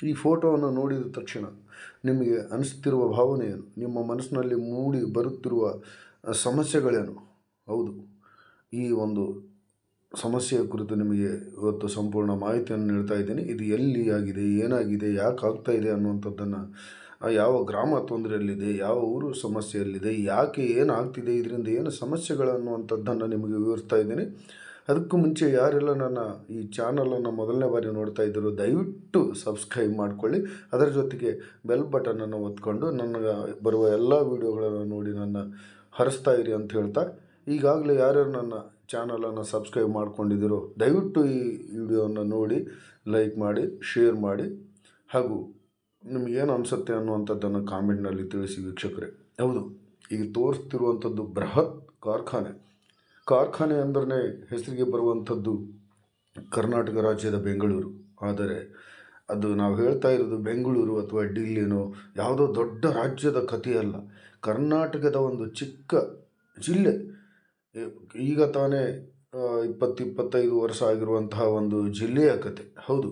ಈ ಫೋಟೋವನ್ನು ನೋಡಿದ ತಕ್ಷಣ ನಿಮಗೆ ಅನಿಸ್ತಿರುವ ಭಾವನೆ ಏನು? ನಿಮ್ಮ ಮನಸ್ಸಿನಲ್ಲಿ ಮೂಡಿ ಬರುತ್ತಿರುವ ಸಮಸ್ಯೆಗಳೇನು? ಹೌದು, ಈ ಒಂದು ಸಮಸ್ಯೆಯ ಕುರಿತು ನಿಮಗೆ ಇವತ್ತು ಸಂಪೂರ್ಣ ಮಾಹಿತಿಯನ್ನು ನೀಡ್ತಾ ಇದ್ದೀನಿ. ಇದು ಎಲ್ಲಿ ಆಗಿದೆ, ಏನಾಗಿದೆ, ಯಾಕೆ ಆಗ್ತಾ ಇದೆ ಅನ್ನುವಂಥದ್ದನ್ನು, ಯಾವ ಗ್ರಾಮ ತೊಂದರೆಯಲ್ಲಿದೆ, ಯಾವ ಊರು ಸಮಸ್ಯೆಯಲ್ಲಿದೆ, ಯಾಕೆ ಏನಾಗ್ತಿದೆ, ಇದರಿಂದ ಏನು ಸಮಸ್ಯೆಗಳು ಅನ್ನುವಂಥದ್ದನ್ನು ನಿಮಗೆ ವಿವರಿಸ್ತಾ ಇದ್ದೀನಿ. ಅದಕ್ಕೂ ಮುಂಚೆ ಯಾರೆಲ್ಲ ನನ್ನ ಈ ಚಾನಲನ್ನು ಮೊದಲನೇ ಬಾರಿ ನೋಡ್ತಾ ಇದ್ದರು, ದಯವಿಟ್ಟು ಸಬ್ಸ್ಕ್ರೈಬ್ ಮಾಡಿಕೊಳ್ಳಿ. ಅದರ ಜೊತೆಗೆ ಬೆಲ್ ಬಟನನ್ನು ಒತ್ಕೊಂಡು ನನಗೆ ಬರುವ ಎಲ್ಲ ವೀಡಿಯೋಗಳನ್ನು ನೋಡಿ ನನ್ನ ಹರಿಸ್ತಾ ಇರಿ ಅಂತ ಹೇಳ್ತಾ, ಈಗಾಗಲೇ ಯಾರ್ಯಾರು ನನ್ನ ಚಾನಲನ್ನು ಸಬ್ಸ್ಕ್ರೈಬ್ ಮಾಡ್ಕೊಂಡಿದ್ದೀರೋ ದಯವಿಟ್ಟು ಈ ವಿಡಿಯೋವನ್ನು ನೋಡಿ ಲೈಕ್ ಮಾಡಿ, ಶೇರ್ ಮಾಡಿ, ಹಾಗೂ ನಿಮಗೇನು ಅನಿಸುತ್ತೆ ಅನ್ನುವಂಥದ್ದನ್ನು ಕಾಮೆಂಟ್ನಲ್ಲಿ ತಿಳಿಸಿ ವೀಕ್ಷಕರೇ. ಹೌದು, ಈಗ ತೋರಿಸ್ತಿರುವಂಥದ್ದು ಬೃಹತ್ ಕಾರ್ಖಾನೆ ಅಂದ್ರೆ ಹೆಸರಿಗೆ ಬರುವಂಥದ್ದು ಕರ್ನಾಟಕ ರಾಜ್ಯದ ಬೆಂಗಳೂರು. ಆದರೆ ಅದು ನಾವು ಹೇಳ್ತಾ ಇರೋದು ಬೆಂಗಳೂರು ಅಥವಾ ಡಿಲ್ಲಿನೋ ಯಾವುದೋ ದೊಡ್ಡ ರಾಜ್ಯದ ಕಥೆಯಲ್ಲ. ಕರ್ನಾಟಕದ ಒಂದು ಚಿಕ್ಕ ಜಿಲ್ಲೆ, ಈಗ ತಾನೇ 20-25 ವರ್ಷ ಆಗಿರುವಂತಹ ಒಂದು ಜಿಲ್ಲೆಯ ಕತೆ. ಹೌದು,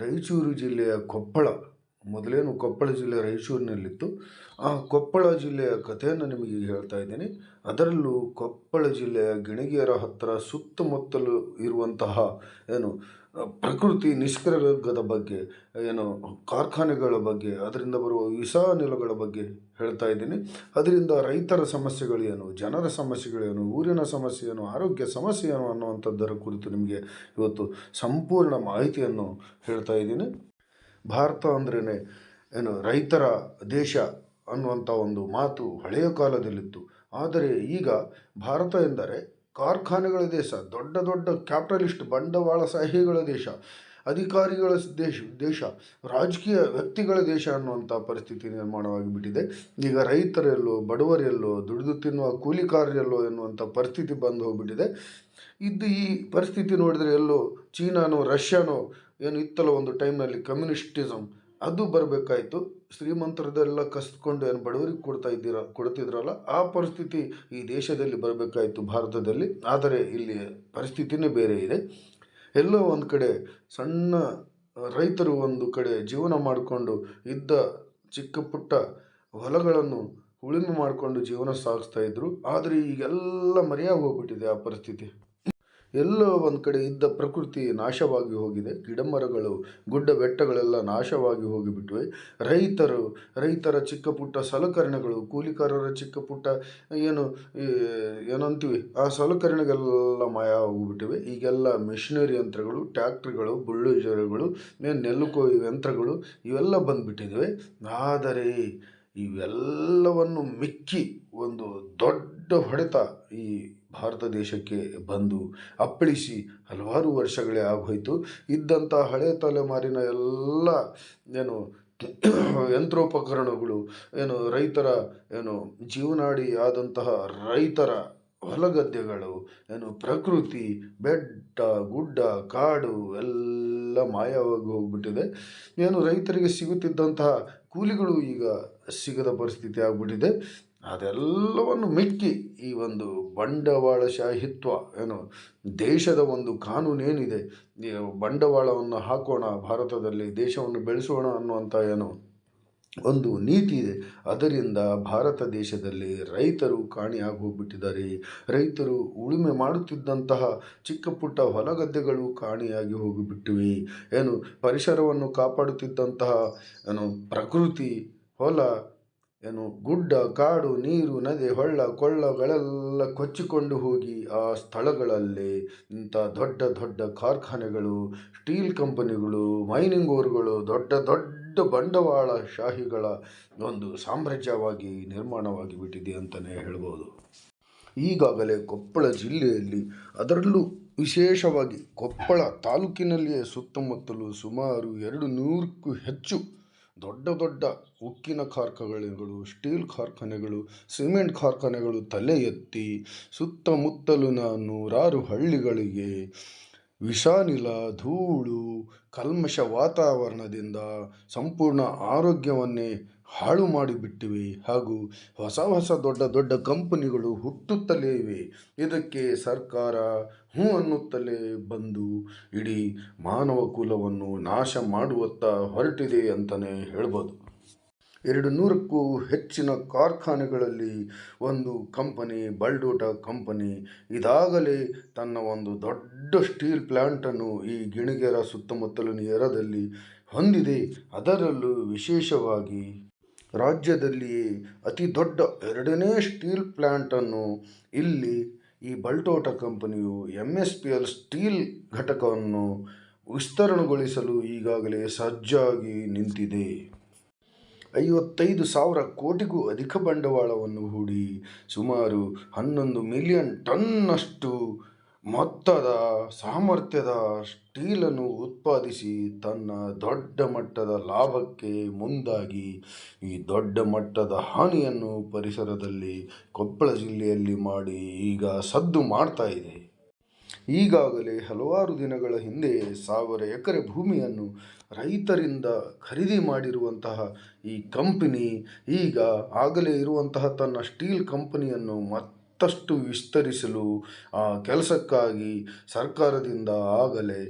ರಾಯಚೂರು ಜಿಲ್ಲೆಯ ಕೊಪ್ಪಳ, ಮೊದಲೇನು ಕೊಪ್ಪಳ ಜಿಲ್ಲೆ ರಾಯಚೂರಿನಲ್ಲಿತ್ತು, ಆ ಕೊಪ್ಪಳ ಜಿಲ್ಲೆಯ ಕಥೆಯನ್ನು ನಿಮಗೆ ಹೇಳ್ತಾ ಇದ್ದೀನಿ. ಅದರಲ್ಲೂ ಕೊಪ್ಪಳ ಜಿಲ್ಲೆಯ ಗಿಣಿಗೇರ ಹತ್ತಿರ ಸುತ್ತಮುತ್ತಲು ಇರುವಂತಹ ಏನು ಪ್ರಕೃತಿ ನಿಸರ್ಗದ ಬಗ್ಗೆ, ಏನು ಕಾರ್ಖಾನೆಗಳ ಬಗ್ಗೆ, ಅದರಿಂದ ಬರುವ ವಿಷಾನಿಲಗಳ ಬಗ್ಗೆ ಹೇಳ್ತಾ ಇದ್ದೀನಿ. ಅದರಿಂದ ರೈತರ ಸಮಸ್ಯೆಗಳೇನು, ಜನರ ಸಮಸ್ಯೆಗಳೇನು, ಊರಿನ ಸಮಸ್ಯೆ ಏನು, ಆರೋಗ್ಯ ಸಮಸ್ಯೆ ಏನು ಅನ್ನುವಂಥದ್ದರ ಕುರಿತು ನಿಮಗೆ ಇವತ್ತು ಸಂಪೂರ್ಣ ಮಾಹಿತಿಯನ್ನು ಹೇಳ್ತಾ ಇದ್ದೀನಿ. ಭಾರತ ಅಂದ್ರೇ ಏನು ರೈತರ ದೇಶ ಅನ್ನುವಂಥ ಒಂದು ಮಾತು ಹಳೆಯ ಕಾಲದಲ್ಲಿತ್ತು. ಆದರೆ ಈಗ ಭಾರತ ಎಂದರೆ ಕಾರ್ಖಾನೆಗಳ ದೇಶ, ದೊಡ್ಡ ದೊಡ್ಡ ಕ್ಯಾಪಿಟಲಿಸ್ಟ್ ಬಂಡವಾಳಶಾಹಿಗಳ ದೇಶ, ಅಧಿಕಾರಿಗಳ ದೇಶ, ರಾಜಕೀಯ ವ್ಯಕ್ತಿಗಳ ದೇಶ ಅನ್ನುವಂಥ ಪರಿಸ್ಥಿತಿ ನಿರ್ಮಾಣವಾಗಿಬಿಟ್ಟಿದೆ. ಈಗ ರೈತರೆಲ್ಲೋ, ಬಡವರೆಲ್ಲೋ, ದುಡಿದು ತಿನ್ನುವ ಕೂಲಿಕಾರರೆಲ್ಲೋ ಎನ್ನುವಂಥ ಪರಿಸ್ಥಿತಿ ಬಂದು ಹೋಗ್ಬಿಟ್ಟಿದೆ. ಈ ಪರಿಸ್ಥಿತಿ ನೋಡಿದರೆ ಎಲ್ಲೋ ಚೀನಾನೋ ರಷ್ಯಾನೋ ಏನು ಇತ್ತಲ್ಲ ಒಂದು ಟೈಮ್ನಲ್ಲಿ ಕಮ್ಯುನಿಸ್ಟಿಸಮ್, ಅದು ಬರಬೇಕಾಯಿತು. ಶ್ರೀಮಂತರದೆಲ್ಲ ಕಸ್ಕೊಂಡು ಏನು ಬಡವರಿಗೆ ಕೊಡ್ತಿದ್ರಲ್ಲ, ಆ ಪರಿಸ್ಥಿತಿ ಈ ದೇಶದಲ್ಲಿ ಬರಬೇಕಾಯಿತು ಭಾರತದಲ್ಲಿ. ಆದರೆ ಇಲ್ಲಿ ಪರಿಸ್ಥಿತಿನೇ ಬೇರೆ ಇದೆ. ಎಲ್ಲೋ ಒಂದು ಕಡೆ ಸಣ್ಣ ರೈತರು ಒಂದು ಕಡೆ ಜೀವನ ಮಾಡಿಕೊಂಡು ಇದ್ದ ಚಿಕ್ಕ ಪುಟ್ಟ ಹೊಲಗಳನ್ನು ಉಳುಮೆ ಮಾಡಿಕೊಂಡು ಜೀವನ ಸಾಗಿಸ್ತಾ ಇದ್ರು. ಆದರೆ ಈಗೆಲ್ಲ ಮರೆಯಾಗಿ ಹೋಗ್ಬಿಟ್ಟಿದೆ ಆ ಪರಿಸ್ಥಿತಿ. ಎಲ್ಲೋ ಒಂದು ಕಡೆ ಇದ್ದ ಪ್ರಕೃತಿ ನಾಶವಾಗಿ ಹೋಗಿದೆ. ಗಿಡ ಮರಗಳು, ಗುಡ್ಡ ಬೆಟ್ಟಗಳೆಲ್ಲ ನಾಶವಾಗಿ ಹೋಗಿಬಿಟ್ಟಿವೆ. ರೈತರ ಚಿಕ್ಕ ಪುಟ್ಟ ಸಲಕರಣೆಗಳು, ಕೂಲಿಕಾರರ ಚಿಕ್ಕ ಪುಟ್ಟ ಏನಂತೀವಿ ಆ ಸಲಕರಣೆಗೆಲ್ಲ ಮಾಯ ಹೋಗ್ಬಿಟ್ಟಿವೆ. ಈಗೆಲ್ಲ ಮಿಷನರಿ ಯಂತ್ರಗಳು, ಟ್ಯಾಕ್ಟ್ರಿಗಳು, ಬುಲ್ಡೋಜರ್ಗಳು, ನೆಲ್ಲು ಕೊಯ್ಯುವ ಯಂತ್ರಗಳು ಇವೆಲ್ಲ ಬಂದುಬಿಟ್ಟಿವೆ. ಆದರೆ ಇವೆಲ್ಲವನ್ನು ಮಿಕ್ಕಿ ಒಂದು ದೊಡ್ಡ ಹೊಡೆತ ಈ ಭಾರತ ದೇಶಕ್ಕೆ ಬಂದು ಅಪ್ಪಳಿಸಿ ಹಲವಾರು ವರ್ಷಗಳೇ ಆಗೋಯ್ತು. ಇದ್ದಂಥ ಹಳೆ ತಲೆಮಾರಿನ ಎಲ್ಲ ಯಂತ್ರೋಪಕರಣಗಳು, ರೈತರ ಜೀವನಾಡಿ ಆದಂತಹ ರೈತರ ಹೊಲಗದ್ದೆಗಳು, ಪ್ರಕೃತಿ, ಬೆಟ್ಟ ಗುಡ್ಡ ಕಾಡು ಎಲ್ಲ ಮಾಯವಾಗಿ ಹೋಗ್ಬಿಟ್ಟಿದೆ. ರೈತರಿಗೆ ಸಿಗುತ್ತಿದ್ದಂತಹ ಕೂಲಿಗಳು ಈಗ ಸಿಗದ ಪರಿಸ್ಥಿತಿ ಆಗ್ಬಿಟ್ಟಿದೆ. ಅದೆಲ್ಲವನ್ನು ಮಿಕ್ಕಿ ಈ ಒಂದು ಬಂಡವಾಳಶಾಹಿತ್ವ ದೇಶದ ಒಂದು ಕಾನೂನೇನಿದೆ, ಬಂಡವಾಳವನ್ನು ಹಾಕೋಣ, ಭಾರತದಲ್ಲಿ ದೇಶವನ್ನು ಬೆಳೆಸೋಣ ಅನ್ನುವಂಥ ಒಂದು ನೀತಿ ಇದೆ. ಅದರಿಂದ ಭಾರತ ದೇಶದಲ್ಲಿ ರೈತರು ಕಾಣೆಯಾಗಿ ಹೋಗ್ಬಿಟ್ಟಿದ್ದಾರೆ. ರೈತರು ಉಳುಮೆ ಮಾಡುತ್ತಿದ್ದಂತಹ ಚಿಕ್ಕ ಪುಟ್ಟ ಹೊಲಗದ್ದೆಗಳು ಕಾಣೆಯಾಗಿ ಹೋಗಿಬಿಟ್ಟಿವೆ. ಪರಿಸರವನ್ನು ಕಾಪಾಡುತ್ತಿದ್ದಂತಹ ಪ್ರಕೃತಿ, ಹೊಲ, ಗುಡ್ಡ ಕಾಡು, ನೀರು, ನದಿ, ಹೊಳ್ಳ ಕೊಳ್ಳಗಳೆಲ್ಲ ಕೊಚ್ಚಿಕೊಂಡು ಹೋಗಿ ಆ ಸ್ಥಳಗಳಲ್ಲಿ ಇಂಥ ದೊಡ್ಡ ದೊಡ್ಡ ಕಾರ್ಖಾನೆಗಳು, ಸ್ಟೀಲ್ ಕಂಪನಿಗಳು, ಮೈನಿಂಗ್ ಊರುಗಳು, ದೊಡ್ಡ ದೊಡ್ಡ ಬಂಡವಾಳಶಾಹಿಗಳ ಒಂದು ಸಾಮ್ರಾಜ್ಯವಾಗಿ ನಿರ್ಮಾಣವಾಗಿ ಬಿಟ್ಟಿದೆ ಅಂತಲೇ ಹೇಳ್ಬೋದು. ಈಗಾಗಲೇ ಕೊಪ್ಪಳ ಜಿಲ್ಲೆಯಲ್ಲಿ, ಅದರಲ್ಲೂ ವಿಶೇಷವಾಗಿ ಕೊಪ್ಪಳ ತಾಲೂಕಿನಲ್ಲಿಯೇ ಸುತ್ತಮುತ್ತಲು ಸುಮಾರು 200ಕ್ಕೂ ಹೆಚ್ಚು ದೊಡ್ಡ ದೊಡ್ಡ ಉಕ್ಕಿನ ಕಾರ್ಖಾನೆಗಳು, ಸ್ಟೀಲ್ ಕಾರ್ಖಾನೆಗಳು, ಸಿಮೆಂಟ್ ಕಾರ್ಖಾನೆಗಳು ತಲೆ ಎತ್ತಿ ಸುತ್ತಮುತ್ತಲಿನ 100 ಹಳ್ಳಿಗಳಿಗೆ ವಿಷಾನಿಲ, ಧೂಳು, ಕಲ್ಮಶ ವಾತಾವರಣದಿಂದ ಸಂಪೂರ್ಣ ಆರೋಗ್ಯವನ್ನೇ ಹಾಳು ಮಾಡಿಬಿಟ್ಟಿವೆ ಹಾಗೂ ಹೊಸ ಹೊಸ ದೊಡ್ಡ ದೊಡ್ಡ ಕಂಪನಿಗಳು ಹುಟ್ಟುತ್ತಲೇ ಇವೆ. ಇದಕ್ಕೆ ಸರ್ಕಾರ ಹ್ಞೂ ಅನ್ನುತ್ತಲೇ ಬಂದು ಇಡೀ ಮಾನವ ಕುಲವನ್ನು ನಾಶ ಮಾಡುವತ್ತ ಹೊರಟಿದೆ ಅಂತಲೇ ಹೇಳ್ಬೋದು. 200ಕ್ಕೂ ಹೆಚ್ಚಿನ ಕಾರ್ಖಾನೆಗಳಲ್ಲಿ ಒಂದು ಕಂಪನಿ ಬಲ್ಡೋಟ ಕಂಪನಿ ಇದಾಗಲೇ ತನ್ನ ಒಂದು ದೊಡ್ಡ ಸ್ಟೀಲ್ ಪ್ಲ್ಯಾಂಟನ್ನು ಈ ಗಿಣಿಗೆರ ಸುತ್ತಮುತ್ತಲಿನ ಏರಿಯಾದಲ್ಲಿ ಹೊಂದಿದೆ. ಅದರಲ್ಲೂ ವಿಶೇಷವಾಗಿ ರಾಜ್ಯದಲ್ಲಿಯೇ ಅತಿ ದೊಡ್ಡ 2ನೇ ಸ್ಟೀಲ್ ಪ್ಲ್ಯಾಂಟನ್ನು ಇಲ್ಲಿ ಈ ಬಲ್ಡೋಟ ಕಂಪನಿಯು MSPL ಸ್ಟೀಲ್ ಘಟಕವನ್ನು ವಿಸ್ತರಣೆಗೊಳಿಸಲು ಈಗಾಗಲೇ ಸಜ್ಜಾಗಿ ನಿಂತಿದೆ. 55,000 ಕೋಟಿಗೂ ಅಧಿಕ ಬಂಡವಾಳವನ್ನು ಹೂಡಿ ಸುಮಾರು 11 ಮಿಲಿಯನ್ ಟನ್ನಷ್ಟು ಮೊತ್ತದ ಸಾಮರ್ಥ್ಯದ ಸ್ಟೀಲನ್ನು ಉತ್ಪಾದಿಸಿ ತನ್ನ ದೊಡ್ಡ ಮಟ್ಟದ ಲಾಭಕ್ಕೆ ಮುಂದಾಗಿ ಈ ದೊಡ್ಡ ಮಟ್ಟದ ಹಾನಿಯನ್ನು ಪರಿಸರದಲ್ಲಿ ಕೊಪ್ಪಳ ಜಿಲ್ಲೆಯಲ್ಲಿ ಮಾಡಿ ಈಗ ಸದ್ದು ಮಾಡ್ತಾ ಇದೆ. ಈಗಾಗಲೇ ಹಲವಾರು ದಿನಗಳ ಹಿಂದೆ 1,000 ಎಕರೆ ಭೂಮಿಯನ್ನು ರೈತರಿಂದ ಖರೀದಿ ಮಾಡಿರುವಂತಹ ಈ ಕಂಪನಿ ಈಗ ಆಗಲೇ ಇರುವಂತಹ ತನ್ನ ಸ್ಟೀಲ್ ಕಂಪನಿಯನ್ನು ಮತ್ತಷ್ಟು ವಿಸ್ತರಿಸಲು ಆ ಕೆಲಸಕ್ಕಾಗಿ ಸರ್ಕಾರದಿಂದ ಆಗಲೇ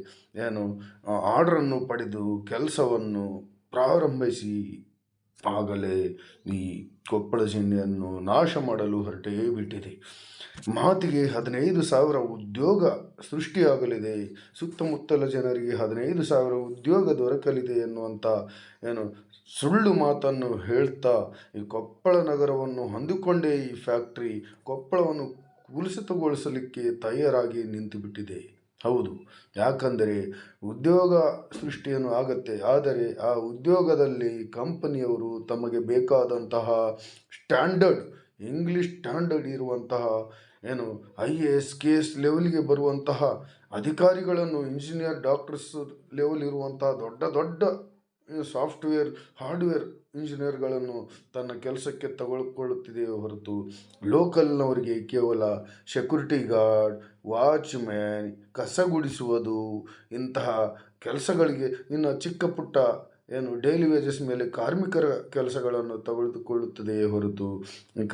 ಆರ್ಡ್ರನ್ನು ಪಡೆದು ಕೆಲಸವನ್ನು ಪ್ರಾರಂಭಿಸಿ ಆಗಲೇ ಈ ಕೊಪ್ಪಳ ಜಿಲ್ಲೆಯನ್ನು ನಾಶ ಮಾಡಲು ಹೊರಟೇ ಬಿಟ್ಟಿದೆ. ಮಾತಿಗೆ 15,000 ಉದ್ಯೋಗ ಸೃಷ್ಟಿಯಾಗಲಿದೆ, ಸುತ್ತಮುತ್ತಲ ಜನರಿಗೆ 15,000 ಉದ್ಯೋಗ ದೊರಕಲಿದೆ ಎನ್ನುವಂಥ ಸುಳ್ಳು ಮಾತನ್ನು ಹೇಳ್ತಾ ಈ ಕೊಪ್ಪಳ ನಗರವನ್ನು ಹೊಂದಿಕೊಂಡೇ ಈ ಫ್ಯಾಕ್ಟ್ರಿ ಕೊಪ್ಪಳವನ್ನು ಕುಲುಸಿತಗೊಳಿಸಲಿಕ್ಕೆ ತಯಾರಾಗಿ ನಿಂತುಬಿಟ್ಟಿದೆ. ಹೌದು, ಯಾಕಂದರೆ ಉದ್ಯೋಗ ಸೃಷ್ಟಿಯನ್ನು ಆಗತ್ತೆ, ಆದರೆ ಆ ಉದ್ಯೋಗದಲ್ಲಿ ಕಂಪನಿಯವರು ತಮಗೆ ಬೇಕಾದಂತಹ ಸ್ಟ್ಯಾಂಡರ್ಡ್ ಇಂಗ್ಲೀಷ್ ಸ್ಟ್ಯಾಂಡರ್ಡ್ ಇರುವಂತಹ IAS KS ಲೆವೆಲ್ಗೆ ಬರುವಂತಹ ಅಧಿಕಾರಿಗಳನ್ನು, ಇಂಜಿನಿಯರ್ ಡಾಕ್ಟರ್ಸ್ ಲೆವೆಲ್ ಇರುವಂತಹ ದೊಡ್ಡ ದೊಡ್ಡ ಸಾಫ್ಟ್ವೇರ್ ಹಾರ್ಡ್ವೇರ್ ಇಂಜಿನಿಯರ್ಗಳನ್ನು ತನ್ನ ಕೆಲಸಕ್ಕೆ ತಗೊಳ್ಕೊಳ್ಳುತ್ತಿದೆಯೇ ಹೊರತು ಲೋಕಲ್ನವರಿಗೆ ಕೇವಲ ಸೆಕ್ಯೂರಿಟಿ ಗಾರ್ಡ್, ವಾಚ್ಮ್ಯಾನ್, ಕಸ ಗುಡಿಸುವುದು ಇಂತಹ ಕೆಲಸಗಳಿಗೆ ಇನ್ನು ಚಿಕ್ಕ ಪುಟ್ಟ ಡೈಲಿ ವೇಜಸ್ ಮೇಲೆ ಕಾರ್ಮಿಕರ ಕೆಲಸಗಳನ್ನು ತೆಗೆದುಕೊಳ್ಳುತ್ತದೆಯೇ ಹೊರತು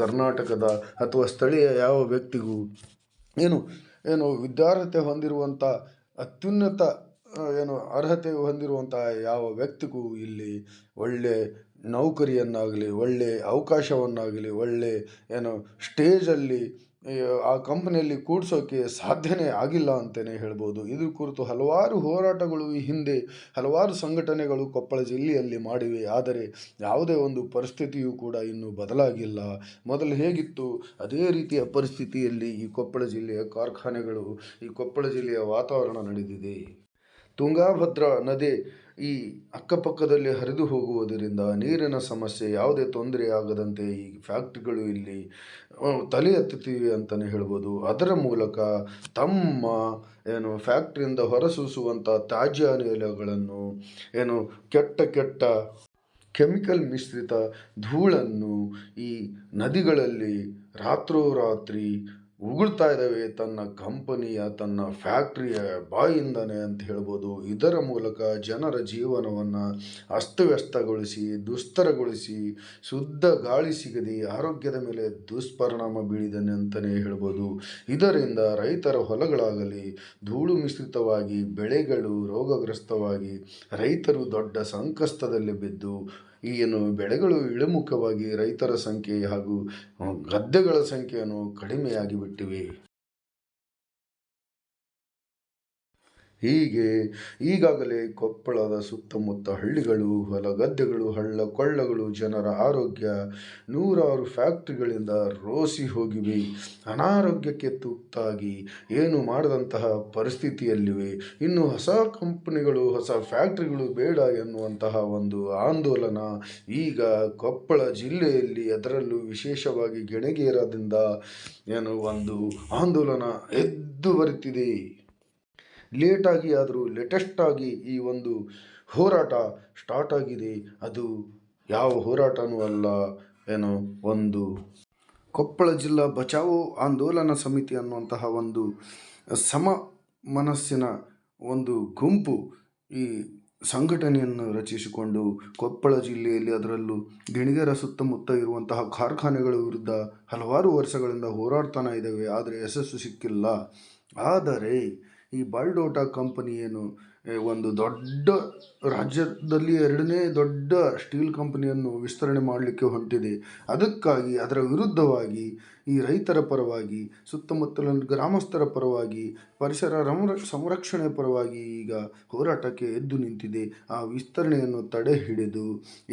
ಕರ್ನಾಟಕದ ಅಥವಾ ಸ್ಥಳೀಯ ಯಾವ ವ್ಯಕ್ತಿಗೂ ವಿದ್ಯಾರ್ಹತೆ ಹೊಂದಿರುವಂಥ ಅತ್ಯುನ್ನತ ಅರ್ಹತೆ ಹೊಂದಿರುವಂತಹ ಯಾವ ವ್ಯಕ್ತಿಗೂ ಇಲ್ಲಿ ಒಳ್ಳೆ ನೌಕರಿಯನ್ನಾಗಲಿ, ಒಳ್ಳೆ ಅವಕಾಶವನ್ನಾಗಲಿ, ಒಳ್ಳೆ ಸ್ಟೇಜಲ್ಲಿ ಆ ಕಂಪನಿಯಲ್ಲಿ ಕೂಡಿಸೋಕ್ಕೆ ಸಾಧ್ಯನೇ ಆಗಿಲ್ಲ ಅಂತಲೇ ಹೇಳ್ಬೋದು. ಇದ್ರ ಕುರಿತು ಹಲವಾರು ಹೋರಾಟಗಳು ಈ ಹಿಂದೆ ಹಲವಾರು ಸಂಘಟನೆಗಳು ಕೊಪ್ಪಳ ಜಿಲ್ಲೆಯಲ್ಲಿ ಮಾಡಿವೆ. ಆದರೆ ಯಾವುದೇ ಒಂದು ಪರಿಸ್ಥಿತಿಯೂ ಕೂಡ ಇನ್ನೂ ಬದಲಾಗಿಲ್ಲ. ಮೊದಲು ಹೇಗಿತ್ತು ಅದೇ ರೀತಿಯ ಪರಿಸ್ಥಿತಿಯಲ್ಲಿ ಈ ಕೊಪ್ಪಳ ಜಿಲ್ಲೆಯ ಕಾರ್ಖಾನೆಗಳು, ಈ ಕೊಪ್ಪಳ ಜಿಲ್ಲೆಯ ವಾತಾವರಣ ನಡೆದಿದೆ. ತುಂಗಾಭದ್ರಾ ನದಿ ಈ ಅಕ್ಕಪಕ್ಕದಲ್ಲಿ ಹರಿದು ಹೋಗುವುದರಿಂದ ನೀರಿನ ಸಮಸ್ಯೆ ಯಾವುದೇ ತೊಂದರೆ ಆಗದಂತೆ ಈ ಫ್ಯಾಕ್ಟ್ರಿಗಳು ಇಲ್ಲಿ ತಲೆ ಎತ್ತುತ್ತಿವೆ ಅಂತಲೇ ಹೇಳ್ಬೋದು. ಅದರ ಮೂಲಕ ತಮ್ಮ ಫ್ಯಾಕ್ಟ್ರಿಯಿಂದ ಹೊರಸೂಸುವಂಥ ತ್ಯಾಜ್ಯ ಅನಿಲಗಳನ್ನು ಕೆಟ್ಟ ಕೆಟ್ಟ ಕೆಮಿಕಲ್ ಮಿಶ್ರಿತ ಧೂಳನ್ನು ಈ ನದಿಗಳಲ್ಲಿ ರಾತ್ರೋರಾತ್ರಿ ಉಗುಳ್ತಾ ಇದ್ದಾವೆ ತನ್ನ ಕಂಪನಿಯ, ತನ್ನ ಫ್ಯಾಕ್ಟ್ರಿಯ ಬಾಯಿಂದನೇ ಅಂತ ಹೇಳ್ಬೋದು. ಇದರ ಮೂಲಕ ಜನರ ಜೀವನವನ್ನು ಅಸ್ತವ್ಯಸ್ತಗೊಳಿಸಿ, ದುಸ್ತರಗೊಳಿಸಿ, ಶುದ್ಧ ಗಾಳಿ ಸಿಗದೆ ಆರೋಗ್ಯದ ಮೇಲೆ ದುಷ್ಪರಿಣಾಮ ಬೀಳಿದೆ ಅಂತಲೇ ಹೇಳ್ಬೋದು. ಇದರಿಂದ ರೈತರ ಹೊಲಗಳಾಗಲಿ ಧೂಳು ಮಿಶ್ರಿತವಾಗಿ ಬೆಳೆಗಳು ರೋಗಗ್ರಸ್ತವಾಗಿ ರೈತರು ದೊಡ್ಡ ಸಂಕಷ್ಟದಲ್ಲಿ ಬಿದ್ದು ಬೆಳೆಗಳು ಇಳಿಮುಖವಾಗಿ ರೈತರ ಸಂಖ್ಯೆ ಹಾಗೂ ಗದ್ದೆಗಳ ಸಂಖ್ಯೆಯನ್ನು ಕಡಿಮೆಯಾಗಿಬಿಟ್ಟಿವೆ. ಹೀಗೆ ಈಗಾಗಲೇ ಕೊಪ್ಪಳದ ಸುತ್ತಮುತ್ತ ಹಳ್ಳಿಗಳು, ಹೊಲಗದ್ದೆಗಳು, ಹಳ್ಳ ಕೊಳ್ಳಗಳು, ಜನರ ಆರೋಗ್ಯ ನೂರಾರು ಫ್ಯಾಕ್ಟ್ರಿಗಳಿಂದ ರೋಸಿ ಹೋಗಿವೆ. ಅನಾರೋಗ್ಯಕ್ಕೆ ತುತ್ತಾಗಿ ಏನು ಮಾಡದಂತಹ ಪರಿಸ್ಥಿತಿಯಲ್ಲಿವೆ. ಇನ್ನು ಹೊಸ ಕಂಪನಿಗಳು, ಹೊಸ ಫ್ಯಾಕ್ಟ್ರಿಗಳು ಬೇಡ ಎನ್ನುವಂತಹ ಒಂದು ಆಂದೋಲನ ಈಗ ಕೊಪ್ಪಳ ಜಿಲ್ಲೆಯಲ್ಲಿ, ಅದರಲ್ಲೂ ವಿಶೇಷವಾಗಿ ಗಿಣಿಗೇರದಿಂದ ಒಂದು ಆಂದೋಲನ ಎದ್ದು ಬರುತ್ತಿದೆ. ಲೇಟಾಗಿ ಆದರೂ ಲೇಟೆಸ್ಟ್ ಆಗಿ ಈ ಒಂದು ಹೋರಾಟ ಸ್ಟಾರ್ಟ್ ಆಗಿದೆ. ಅದು ಯಾವ ಹೋರಾಟನೂ ಅಲ್ಲ, ಒಂದು ಕೊಪ್ಪಳ ಜಿಲ್ಲಾ ಬಚಾವೋ ಆಂದೋಲನ ಸಮಿತಿ ಅನ್ನುವಂತಹ ಒಂದು ಸಮ ಮನಸ್ಸಿನ ಒಂದು ಗುಂಪು ಈ ಸಂಘಟನೆಯನ್ನು ರಚಿಸಿಕೊಂಡು ಕೊಪ್ಪಳ ಜಿಲ್ಲೆಯಲ್ಲಿ, ಅದರಲ್ಲೂ ಗಿಣಿಗೆರ ಸುತ್ತಮುತ್ತ ಇರುವಂತಹ ಕಾರ್ಖಾನೆಗಳ ವಿರುದ್ಧ ಹಲವಾರು ವರ್ಷಗಳಿಂದ ಹೋರಾಡ್ತಾನೆ ಇದ್ದಾವೆ, ಆದರೆ ಯಶಸ್ಸು ಸಿಕ್ಕಿಲ್ಲ. ಆದರೆ ಈ ಬಾಲ್ಡೋಟ ಕಂಪನಿ ಏನು ಒಂದು ದೊಡ್ಡ ರಾಜ್ಯದಲ್ಲಿ 2ನೇ ದೊಡ್ಡ ಸ್ಟೀಲ್ ಕಂಪನಿಯನ್ನು ವಿಸ್ತರಣೆ ಮಾಡಲಿಕ್ಕೆ ಹೊಂಟಿದೆ. ಅದಕ್ಕಾಗಿ ಅದರ ವಿರುದ್ಧವಾಗಿ ಈ ರೈತರ ಪರವಾಗಿ, ಸುತ್ತಮುತ್ತಲಿನ ಗ್ರಾಮಸ್ಥರ ಪರವಾಗಿ, ಪರಿಸರ ಸಂರಕ್ಷಣೆ ಪರವಾಗಿ ಈಗ ಹೋರಾಟಕ್ಕೆ ಎದ್ದು ನಿಂತಿದೆ. ಆ ವಿಸ್ತರಣೆಯನ್ನು ತಡೆ ಹಿಡಿದು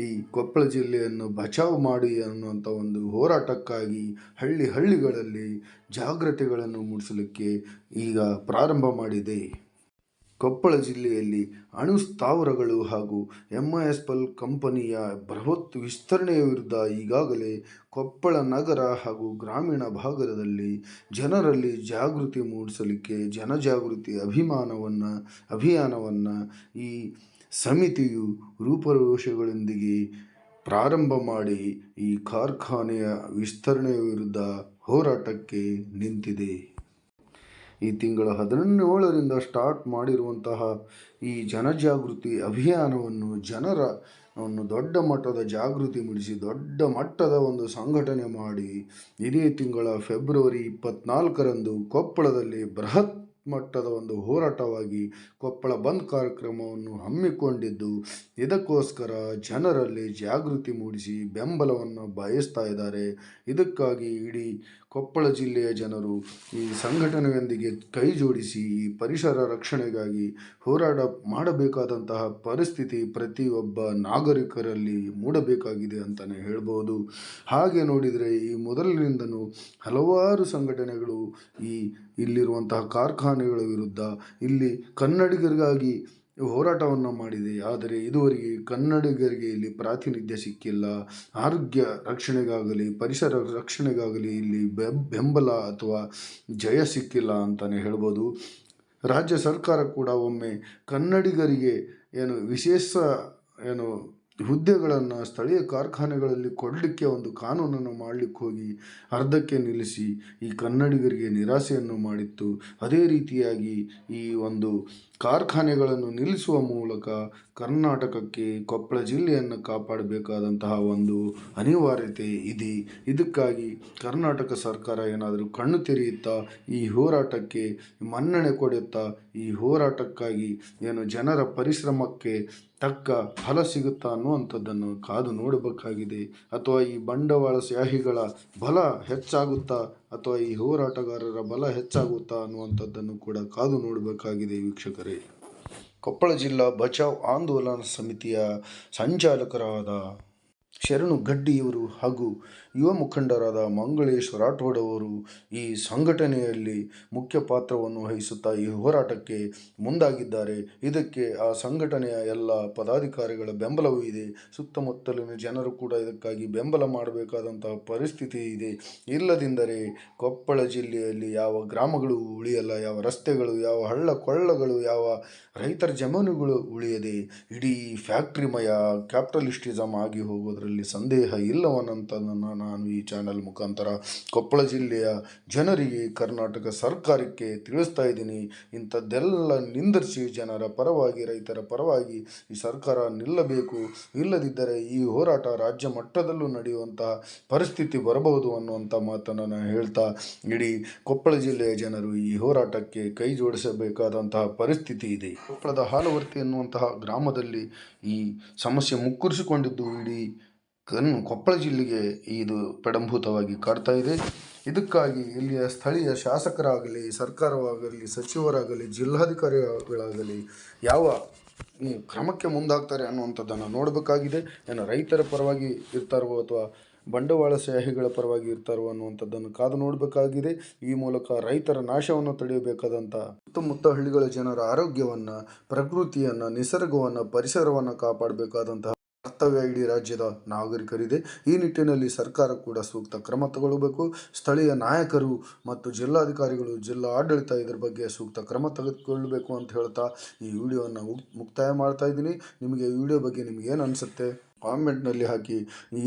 ಈ ಕೊಪ್ಪಳ ಜಿಲ್ಲೆಯನ್ನು ಬಚಾವ್ ಮಾಡಿ ಅನ್ನುವಂಥ ಒಂದು ಹೋರಾಟಕ್ಕಾಗಿ ಹಳ್ಳಿಗಳಲ್ಲಿ ಜಾಗೃತಿಗಳನ್ನು ಮೂಡಿಸಲಿಕ್ಕೆ ಈಗ ಪ್ರಾರಂಭ ಮಾಡಿದೆ. ಕೊಪ್ಪಳ ಜಿಲ್ಲೆಯಲ್ಲಿ ಅಣು ಸ್ಥಾವರಗಳು ಹಾಗೂ MISPL ಕಂಪನಿಯ ಬೃಹತ್ ವಿಸ್ತರಣೆಯ ವಿರುದ್ಧ ಈಗಾಗಲೇ ಕೊಪ್ಪಳ ನಗರ ಹಾಗೂ ಗ್ರಾಮೀಣ ಭಾಗದಲ್ಲಿ ಜನರಲ್ಲಿ ಜಾಗೃತಿ ಮೂಡಿಸಲಿಕ್ಕೆ ಜನಜಾಗೃತಿ ಅಭಿಯಾನವನ್ನು ಈ ಸಮಿತಿಯು ರೂಪುರೇಷೆಗಳೊಂದಿಗೆ ಪ್ರಾರಂಭ ಮಾಡಿ ಈ ಕಾರ್ಖಾನೆಯ ವಿಸ್ತರಣೆಯ ವಿರುದ್ಧ ಹೋರಾಟಕ್ಕೆ ನಿಂತಿದೆ. ಈ ತಿಂಗಳ 17ರಿಂದ ಸ್ಟಾರ್ಟ್ ಮಾಡಿರುವಂತಹ ಈ ಜನಜಾಗೃತಿ ಅಭಿಯಾನವನ್ನು ಜನರನ್ನು ದೊಡ್ಡ ಮಟ್ಟದ ಜಾಗೃತಿ ಮೂಡಿಸಿ ದೊಡ್ಡ ಮಟ್ಟದ ಒಂದು ಸಂಘಟನೆ ಮಾಡಿ ಇದೇ ತಿಂಗಳ ಫೆಬ್ರವರಿ 24ರಂದು ಕೊಪ್ಪಳದಲ್ಲಿ ಬೃಹತ್ ಮಟ್ಟದ ಒಂದು ಹೋರಾಟವಾಗಿ ಕೊಪ್ಪಳ ಬಂದ್ ಕಾರ್ಯಕ್ರಮವನ್ನು ಹಮ್ಮಿಕೊಂಡಿದ್ದು, ಇದಕ್ಕೋಸ್ಕರ ಜನರಲ್ಲಿ ಜಾಗೃತಿ ಮೂಡಿಸಿ ಬೆಂಬಲವನ್ನು ಬಯಸ್ತಾ ಇದ್ದಾರೆ. ಇದಕ್ಕಾಗಿ ಇಡೀ ಕೊಪ್ಪಳ ಜಿಲ್ಲೆಯ ಜನರು ಈ ಸಂಘಟನೆಯೊಂದಿಗೆ ಕೈ ಜೋಡಿಸಿ ಈ ಪರಿಸರ ರಕ್ಷಣೆಗಾಗಿ ಹೋರಾಟ ಮಾಡಬೇಕಾದಂತಹ ಪರಿಸ್ಥಿತಿ ಪ್ರತಿಯೊಬ್ಬ ನಾಗರಿಕರಲ್ಲಿ ಮೂಡಬೇಕಾಗಿದೆ ಅಂತಲೇ ಹೇಳ್ಬೋದು. ಹಾಗೆ ನೋಡಿದರೆ ಈ ಮೊದಲಿನಿಂದಲೂ ಹಲವಾರು ಸಂಘಟನೆಗಳು ಇಲ್ಲಿರುವಂತಹ ಕಾರ್ಖಾನೆಗಳ ವಿರುದ್ಧ ಇಲ್ಲಿ ಕನ್ನಡಿಗರಿಗಾಗಿ ಹೋರಾಟವನ್ನು ಮಾಡಿದೆ. ಆದರೆ ಇದುವರೆಗೆ ಕನ್ನಡಿಗರಿಗೆ ಇಲ್ಲಿ ಪ್ರಾತಿನಿಧ್ಯ ಸಿಕ್ಕಿಲ್ಲ. ಆರೋಗ್ಯ ರಕ್ಷಣೆಗಾಗಲಿ ಪರಿಸರ ರಕ್ಷಣೆಗಾಗಲಿ ಇಲ್ಲಿ ಬೆಂಬಲ ಅಥವಾ ಜಯ ಸಿಕ್ಕಿಲ್ಲ ಅಂತಲೇ ಹೇಳ್ಬೋದು. ರಾಜ್ಯ ಸರ್ಕಾರ ಕೂಡ ಒಮ್ಮೆ ಕನ್ನಡಿಗರಿಗೆ ವಿಶೇಷ ಹುದ್ದೆಗಳನ್ನು ಸ್ಥಳೀಯ ಕಾರ್ಖಾನೆಗಳಲ್ಲಿ ಕೊಡಲಿಕ್ಕೆ ಒಂದು ಕಾನೂನನ್ನು ಮಾಡಲಿಕ್ಕೆ ಹೋಗಿ ಅರ್ಧಕ್ಕೆ ನಿಲ್ಲಿಸಿ ಈ ಕನ್ನಡಿಗರಿಗೆ ನಿರಾಸೆಯನ್ನು ಮಾಡಿತ್ತು. ಅದೇ ರೀತಿಯಾಗಿ ಈ ಒಂದು ಕಾರ್ಖಾನೆಗಳನ್ನು ನಿಲ್ಲಿಸುವ ಮೂಲಕ ಕರ್ನಾಟಕಕ್ಕೆ ಕೊಪ್ಪಳ ಜಿಲ್ಲೆಯನ್ನು ಕಾಪಾಡಬೇಕಾದಂತಹ ಒಂದು ಅನಿವಾರ್ಯತೆ ಇದೆ. ಇದಕ್ಕಾಗಿ ಕರ್ನಾಟಕ ಸರ್ಕಾರ ಏನಾದರೂ ಕಣ್ಣು ತೆರೆಯುತ್ತಾ ಈ ಹೋರಾಟಕ್ಕೆ ಮನ್ನಣೆ ಕೊಡುತ್ತಾ ಈ ಹೋರಾಟಕ್ಕಾಗಿ ಜನರ ಪರಿಶ್ರಮಕ್ಕೆ ತಕ್ಕ ಫಲ ಸಿಗುತ್ತಾ ಅನ್ನುವಂಥದ್ದನ್ನು ಕಾದು ನೋಡಬೇಕಾಗಿದೆ. ಅಥವಾ ಈ ಬಂಡವಾಳಶಾಹಿಗಳ ಬಲ ಹೆಚ್ಚಾಗುತ್ತಾ ಅಥವಾ ಈ ಹೋರಾಟಗಾರರ ಬಲ ಹೆಚ್ಚಾಗುತ್ತಾ ಅನ್ನುವಂಥದ್ದನ್ನು ಕೂಡ ಕಾದು ನೋಡಬೇಕಾಗಿದೆ ವೀಕ್ಷಕರೇ. ಕೊಪ್ಪಳ ಜಿಲ್ಲಾ ಬಚಾವ್ ಆಂದೋಲನ ಸಮಿತಿಯ ಸಂಚಾಲಕರಾದ ಶರಣು ಗಡ್ಡಿಯವರು ಹಾಗೂ ಯುವ ಮುಖಂಡರಾದ ಮಂಗಳೇಶ್ ರಾಠೋಡ್ ಅವರು ಈ ಸಂಘಟನೆಯಲ್ಲಿ ಮುಖ್ಯ ಪಾತ್ರವನ್ನು ವಹಿಸುತ್ತಾ ಈ ಹೋರಾಟಕ್ಕೆ ಮುಂದಾಗಿದ್ದಾರೆ. ಇದಕ್ಕೆ ಆ ಸಂಘಟನೆಯ ಎಲ್ಲ ಪದಾಧಿಕಾರಿಗಳ ಬೆಂಬಲವೂ ಇದೆ. ಸುತ್ತಮುತ್ತಲಿನ ಜನರು ಕೂಡ ಇದಕ್ಕಾಗಿ ಬೆಂಬಲ ಮಾಡಬೇಕಾದಂತಹ ಪರಿಸ್ಥಿತಿ ಇದೆ. ಇಲ್ಲದಿದ್ದರೆ ಕೊಪ್ಪಳ ಜಿಲ್ಲೆಯಲ್ಲಿ ಯಾವ ಗ್ರಾಮಗಳು ಉಳಿಯಲ್ಲ, ಯಾವ ರಸ್ತೆಗಳು, ಯಾವ ಹಳ್ಳ ಕೊಳ್ಳಗಳು, ಯಾವ ರೈತರ ಜಮೀನುಗಳು ಉಳಿಯದೆ ಇಡೀ ಫ್ಯಾಕ್ಟ್ರಿಮಯ ಕ್ಯಾಪಿಟಲಿಸ್ಟಿಸಮ್ ಆಗಿ ಹೋಗೋದರಲ್ಲಿ ಸಂದೇಹ ಇಲ್ಲವನ್ನಂತದನ್ನು ನಾನು ಈ ಚಾನಲ್ ಮುಖಾಂತರ ಕೊಪ್ಪಳ ಜಿಲ್ಲೆಯ ಜನರಿಗೆ, ಕರ್ನಾಟಕ ಸರ್ಕಾರಕ್ಕೆ ತಿಳಿಸ್ತಾ ಇದ್ದೀನಿ. ಇಂಥದ್ದೆಲ್ಲ ನಿಂದಿರಿಸಿ ಜನರ ಪರವಾಗಿ, ರೈತರ ಪರವಾಗಿ ಈ ಸರ್ಕಾರ ನಿಲ್ಲಬೇಕು. ಇಲ್ಲದಿದ್ದರೆ ಈ ಹೋರಾಟ ರಾಜ್ಯ ಮಟ್ಟದಲ್ಲೂ ನಡೆಯುವಂತಹ ಪರಿಸ್ಥಿತಿ ಬರಬಹುದು ಅನ್ನುವಂಥ ಮಾತನ್ನು ನಾನು ಹೇಳ್ತಾ, ಇಡೀ ಕೊಪ್ಪಳ ಜಿಲ್ಲೆಯ ಜನರು ಈ ಹೋರಾಟಕ್ಕೆ ಕೈ ಜೋಡಿಸಬೇಕಾದಂತಹ ಪರಿಸ್ಥಿತಿ ಇದೆ. ಕೊಪ್ಪಳದ ಹಾಲವರ್ತಿ ಎನ್ನುವಂತಹ ಗ್ರಾಮದಲ್ಲಿ ಈ ಸಮಸ್ಯೆ ಮುಕ್ಕುರಿಸಿಕೊಂಡಿದ್ದು ಇಡೀ ಕೊಪ್ಪಳ ಜಿಲ್ಲೆಗೆ ಇದು ಪೆಡಂಭೂತವಾಗಿ ಕಾಡ್ತಾ ಇದೆ. ಇದಕ್ಕಾಗಿ ಇಲ್ಲಿಯ ಸ್ಥಳೀಯ ಶಾಸಕರಾಗಲಿ, ಸರ್ಕಾರವಾಗಲಿ, ಸಚಿವರಾಗಲಿ, ಜಿಲ್ಲಾಧಿಕಾರಿಗಳಾಗಲಿ ಯಾವ ಕ್ರಮಕ್ಕೆ ಮುಂದಾಗ್ತಾರೆ ಅನ್ನುವಂಥದ್ದನ್ನು ನೋಡಬೇಕಾಗಿದೆ. ರೈತರ ಪರವಾಗಿ ಇರ್ತಾರೋ ಅಥವಾ ಬಂಡವಾಳಶಾಹಿಗಳ ಪರವಾಗಿ ಇರ್ತಾರೋ ಅನ್ನುವಂಥದ್ದನ್ನು ಕಾದು ನೋಡಬೇಕಾಗಿದೆ. ಈ ಮೂಲಕ ರೈತರ ನಾಶವನ್ನು ತಡೆಯಬೇಕಾದಂಥ ಸುತ್ತಮುತ್ತ ಹಳ್ಳಿಗಳ ಜನರ ಆರೋಗ್ಯವನ್ನು, ಪ್ರಕೃತಿಯನ್ನು, ನಿಸರ್ಗವನ್ನು, ಪರಿಸರವನ್ನು ಕಾಪಾಡಬೇಕಾದಂತಹ ಕರ್ತವ್ಯ ಇಡೀ ರಾಜ್ಯದ ನಾಗರಿಕರಿದೆ. ಈ ನಿಟ್ಟಿನಲ್ಲಿ ಸರ್ಕಾರ ಕೂಡ ಸೂಕ್ತ ಕ್ರಮ ತಗೊಳ್ಳಬೇಕು. ಸ್ಥಳೀಯ ನಾಯಕರು ಮತ್ತು ಜಿಲ್ಲಾಧಿಕಾರಿಗಳು, ಜಿಲ್ಲಾ ಆಡಳಿತ ಇದರ ಬಗ್ಗೆ ಸೂಕ್ತ ಕ್ರಮ ತೆಗೆದುಕೊಳ್ಳಬೇಕು ಅಂತ ಹೇಳ್ತಾ ಈ ವಿಡಿಯೋವನ್ನು ಮುಕ್ತಾಯ ಮಾಡ್ತಾ ಇದ್ದೀನಿ. ನಿಮಗೆ ಈ ವಿಡಿಯೋ ಬಗ್ಗೆ ನಿಮಗೇನು ಅನಿಸುತ್ತೆ ಕಾಮೆಂಟ್ನಲ್ಲಿ ಹಾಕಿ.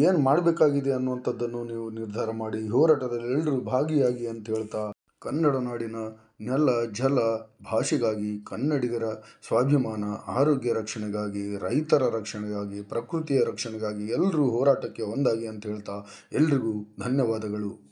ಏನು ಮಾಡಬೇಕಾಗಿದೆ ಅನ್ನುವಂಥದ್ದನ್ನು ನೀವು ನಿರ್ಧಾರ ಮಾಡಿ. ಹೋರಾಟದಲ್ಲಿ ಎಲ್ಲರೂ ಭಾಗಿಯಾಗಿ ಅಂತ ಹೇಳ್ತಾ ಕನ್ನಡ ನಾಡಿನ ನೆಲ ಜಲ ಭಾಷೆಗಾಗಿ, ಕನ್ನಡಿಗರ ಸ್ವಾಭಿಮಾನ, ಆರೋಗ್ಯ ರಕ್ಷಣೆಗಾಗಿ, ರೈತರ ರಕ್ಷಣೆಗಾಗಿ, ಪ್ರಕೃತಿಯ ರಕ್ಷಣೆಗಾಗಿ ಎಲ್ಲರೂ ಹೋರಾಟಕ್ಕೆ ಒಂದಾಗಿ ಅಂತ ಹೇಳ್ತಾ ಎಲ್ರಿಗೂ ಧನ್ಯವಾದಗಳು.